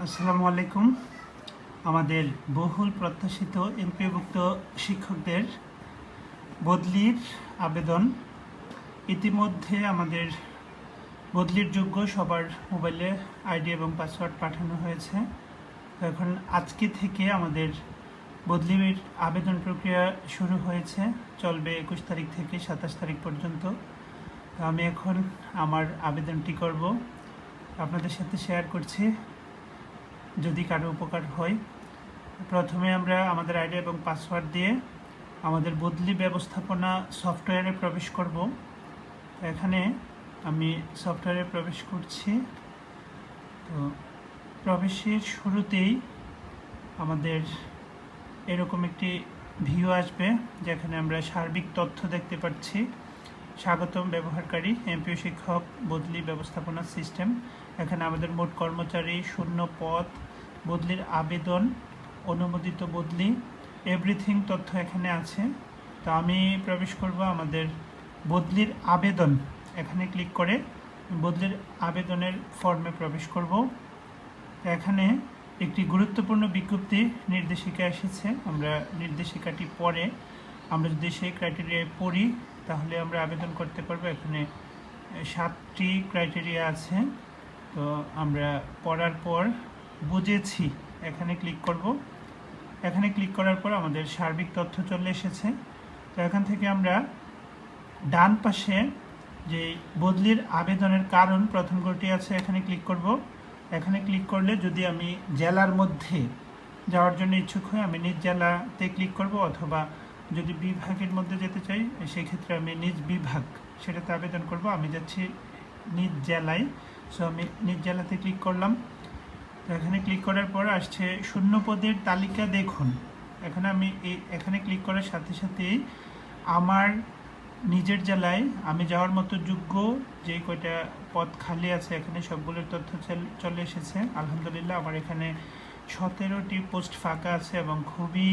আসসালামু আলাইকুম। আমাদের বহুল প্রত্যাশিত এমপিওভুক্ত শিক্ষকদের বদলির আবেদন ইতিমধ্যে আমাদের বদলির যোগ্য সবার মোবাইলে আইডি এবং পাসওয়ার্ড পাঠানো হয়েছে। এখন আজকে থেকে আমাদের বদলির আবেদন প্রক্রিয়া শুরু হয়েছে, চলবে 21 তারিখ থেকে 27 তারিখ পর্যন্ত। আমি এখন আমার আবেদনটি করব, আপনাদের সাথে শেয়ার করছি যদি কারো উপকার হয়। প্রথমে আমরা আমাদের আইডি এবং পাসওয়ার্ড দিয়ে আমাদের বদলি ব্যবস্থাপনা সফটওয়্যারে প্রবেশ করব। এখানে আমি সফটওয়্যারে প্রবেশ করছি। তো প্রবেশের শুরুতেই আমাদের এরকম একটি ভিউ আসবে, যেখানে আমরা সার্বিক তথ্য দেখতে পাচ্ছি। স্বাগতম ব্যবহারকারী এমপিও শিক্ষক বদলি ব্যবস্থাপনা সিস্টেম। এখানে আমাদের মোট কর্মচারী, শূন্য পদ, বদলির আবেদন, অনুমোদিত বদলি, এভরিথিং তথ্য এখানে আছে। তো আমি প্রবেশ করব আমাদের বদলির আবেদন, এখানে ক্লিক করে বদলির আবেদনের ফর্মে প্রবেশ করব। এখানে একটি গুরুত্বপূর্ণ বিজ্ঞপ্তি নির্দেশিকা এসেছে। আমরা নির্দেশিকাটি পড়ে আমরা যদি সেই ক্রাইটেরিয়ায় পড়ি তাহলে আমরা আবেদন করতে পারবো। এখানে 7টি ক্রাইটেরিয়া আছে। তো আমরা পড়ার পর বুঝেছি এখানে ক্লিক করব। এখানে ক্লিক করার পর আমাদের সার্বিক তথ্য চলে এসেছে। তো এখান থেকে আমরা ডান পাশে যে বদলির আবেদনের কারণ প্রথম গোটি আছে, এখানে ক্লিক করব। এখানে ক্লিক করলে যদি আমি জেলার মধ্যে যাওয়ার জন্য ইচ্ছুক হই আমি নিজ জেলাতে ক্লিক করব, অথবা যদি বিভাগের মধ্যে যেতে চাই সেই ক্ষেত্রে আমি নিজ বিভাগ সেটাতে আবেদন করব। আমি যাচ্ছি নিজ জেলায়, সো আমি নিজ জেলাতে ক্লিক করলাম। তো এখানে ক্লিক করার পর আসছে শূন্য পদের তালিকা দেখুন। এখানে আমি এখানে ক্লিক করার সাথে সাথেই আমার নিজের জেলায় আমি যাওয়ার মতো যোগ্য যে কয়টা পদ খালি আছে এখানে সবগুলোর তথ্য চলে এসেছে। আলহামদুলিল্লাহ আমার এখানে 17টি পোস্ট ফাঁকা আছে এবং খুবই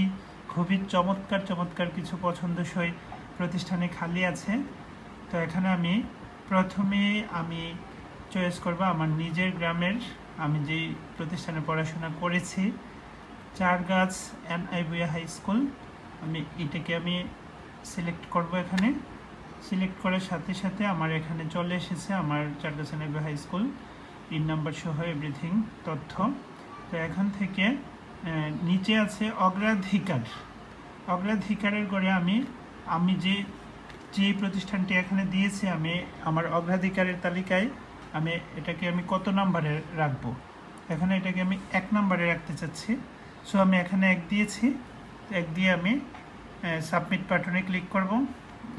খুবই চমৎকার কিছু পছন্দসই প্রতিষ্ঠানে খালি আছে। তো এখানে আমি প্রথমে চয়েস করব আমার নিজের গ্রামের আমি যেই প্রতিষ্ঠানে পড়াশোনা করেছি, Chargachh NI Bhuiyan high school. এটাকে আমি সিলেক্ট করব। এখানে সিলেক্ট করার সাথে সাথে আমার এখানে চলে এসেছে আমার Chargachh NI Bhuiyan high school, pin number সহ এভরিথিং তথ্য। তো এখান থেকে নিচে আছে অগ্রাধিকারের করে আমি যে প্রতিষ্ঠানটি এখানে দিয়েছি আমি আমার অগ্রাধিকারের তালিকায় এটাকে আমি কত নম্বরে রাখবো। এখানে এটাকে আমি 1 নম্বরে রাখতে চাচ্ছি। সো আমি এখানে 1 দিয়েছি। 1 দিয়ে আমি সাবমিট বাটনে ক্লিক করব।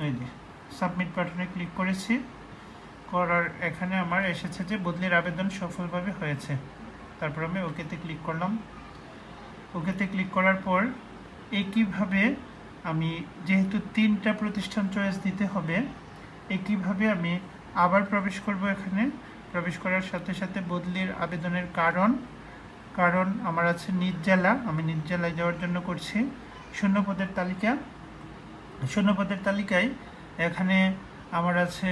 এই যে সাবমিট বাটনে ক্লিক করেছি, করার এখানে আমার এসেছে যে বদলির আবেদন সফলভাবে হয়েছে। তারপর আমি ওকেতে ক্লিক করলাম। ওকেতে ক্লিক করার পর একইভাবে আমি যেহেতু 3টা প্রতিষ্ঠান চয়েস দিতে হবে, একইভাবে আমি আবার প্রবেশ করব। এখানে প্রবেশ করার সাথে সাথে বদলির আবেদনের কারণ আমার আছে নিজ জেলা, আমি নিজ জেলায় যাওয়ার জন্য করছি। শূন্য পদের তালিকায় এখানে আমার আছে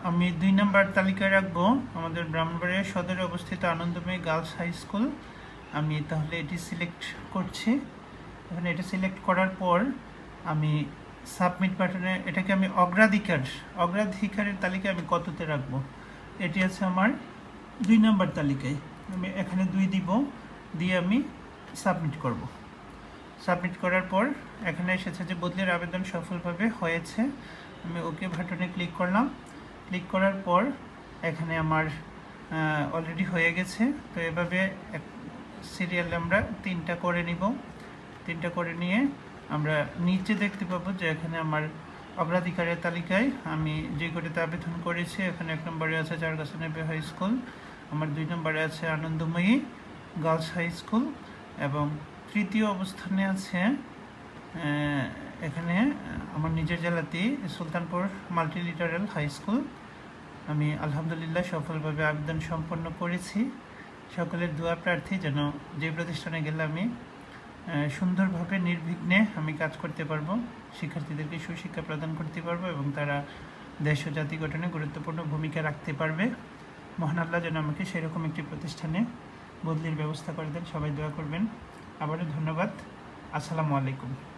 আমি 2 নম্বর তালিকায় রাখবো আমাদের ব্রাহ্মণবাড়িয়া সদরে অবস্থিত আনন্দময়ী গার্লস হাই স্কুল। আমি তাহলে এটি সিলেক্ট করছি। এখানে এটা সিলেক্ট করার পর আমি সাবমিট বাটনে এটাকে আমি অগ্রাধিকারের তালিকায় আমি কততে রাখবো, এটি আছে আমার 2 নম্বর তালিকায়। আমি এখানে 2 দিব, দিয়ে আমি সাবমিট করব। সাবমিট করার পর এখানে এসেছে যে বদলির আবেদন সফলভাবে হয়েছে। আমি ওকে বাটনে ক্লিক করলাম। ক্লিক করার পর এখানে আমার অলরেডি হয়ে গেছে। তো এভাবে সিরিয়ালে আমরা 3টা করে নিব। 3টা করে নিয়ে আমরা নিচে দেখতে পাবো যে এখানে আমার অগ্রাধিকারের তালিকায় আমি যে কোটাতে আবেদন করেছি এখানে 1 নম্বরে আছে Chargachh NI Bhuiyan high school, আমার 2 নম্বরে আছে আনন্দময়ী গার্লস হাই স্কুল, এবং তৃতীয় অবস্থানে আছে এখানে আমার নিজের জেলাতেই সুলতানপুর মাল্টিলিটারাল হাই স্কুল। আমি আলহামদুলিল্লাহ সফলভাবে আবেদন সম্পন্ন করেছি। সকলের দোয়া প্রার্থী যেন যে প্রতিষ্ঠানে গেলে আমি সুন্দরভাবে নির্বিঘ্নে আমি কাজ করতে পারবো, শিক্ষার্থীদেরকে সুশিক্ষা প্রদান করতে পারবো এবং তারা দেশ ও জাতি গঠনে গুরুত্বপূর্ণ ভূমিকা রাখতে পারবে। মহান আল্লাহ যেন আমাকে সেরকম একটি প্রতিষ্ঠানে বদলির ব্যবস্থা করে দেন। সবাই দোয়া করবেন। আবারও ধন্যবাদ। আসসালামু আলাইকুম।